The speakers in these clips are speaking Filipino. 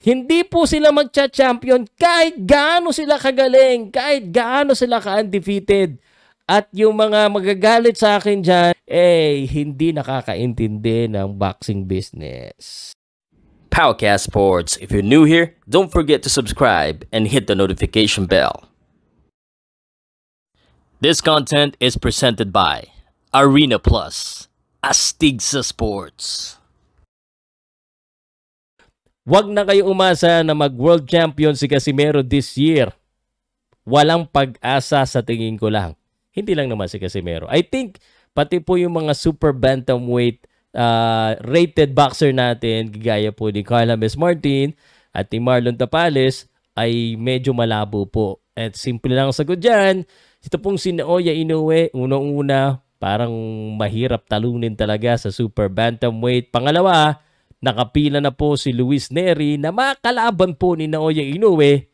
Hindi po sila magcha-champion kahit gaano sila kagaling, kahit gaano sila ka-undefeated. At yung mga magagalit sa akin dyan, hindi nakakaintindi ng boxing business. Powercast Sports. If you're new here, don't forget to subscribe and hit the notification bell. This content is presented by Arena Plus, Astig sa Sports. Huwag na kayo umasa na mag-world champion si Casimero this year. Walang pag-asa sa tingin ko lang. Hindi lang naman si Casimero. I think pati po yung mga super bantamweight rated boxer natin, gaya po ni Carl James Martin at ni Marlon Tapales, ay medyo malabo po. At simple lang ang sagot dyan. Ito pong si Naoya Inoue, unang-una, parang mahirap talunin talaga sa super bantamweight. Pangalawa, nakapila na po si Luis Nery na makalaban po ni Naoya Inoue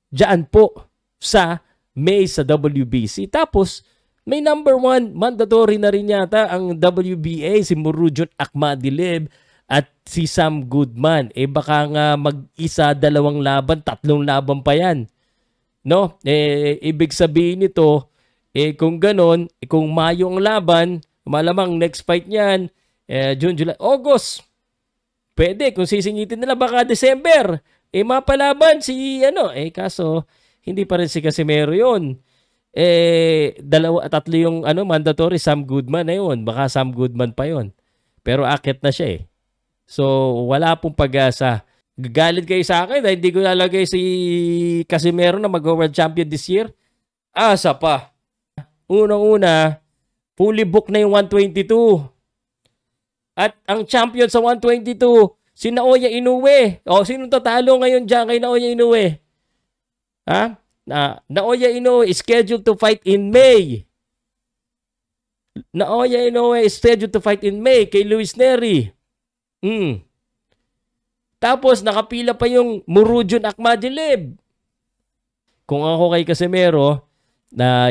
dyan po sa May sa WBC. Tapos, may number 1, mandatory na rin yata ang WBA, si Murujon Akhmadilib at si Sam Goodman. Baka nga mag-isa, 2 laban, 3 laban pa yan. No? Ibig sabihin nito, kung ganon, kung Mayo ang laban, malamang next fight niyan, June, July, August. Pwede, kung sisingitin nila baka December. Mapalaban si kaso hindi pa rin si Casimero yun. 2, 3 yung mandatory, Sam Goodman na yun. Baka Sam Goodman pa yun. Pero akit na siya So, wala pong pag-asa. Gagalit kayo sa akin dahil hindi ko lalagay si Casimero na mag-world champion this year. Asa pa. Unang-una, fully booked na yung 122. At ang champion sa 122, si Naoya Inoue. Sinong tatalo ngayon dyan kay Naoya Inoue? Naoya Inoue is scheduled to fight in May. Naoya Inoue is scheduled to fight in May kay Luis Nery. Tapos nakapila pa yung Murujon Akhmadilib. Kung ako kay Casimero,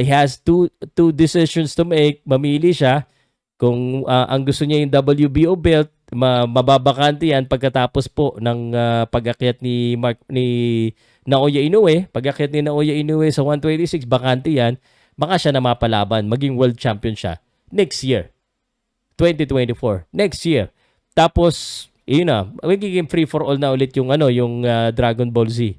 he has two decisions to make. Mamili siya. Kung ang gusto niya yung WBO belt, mababakante yan pagkatapos po ng pag-akyat ni Naoya Inoue. Pag-akyat ni Naoya Inoue sa 126, bakante yan. Baka siya na mapalaban, maging world champion siya next year. 2024. Next year. Tapos, magiging free for all na ulit yung Dragon Ball Z.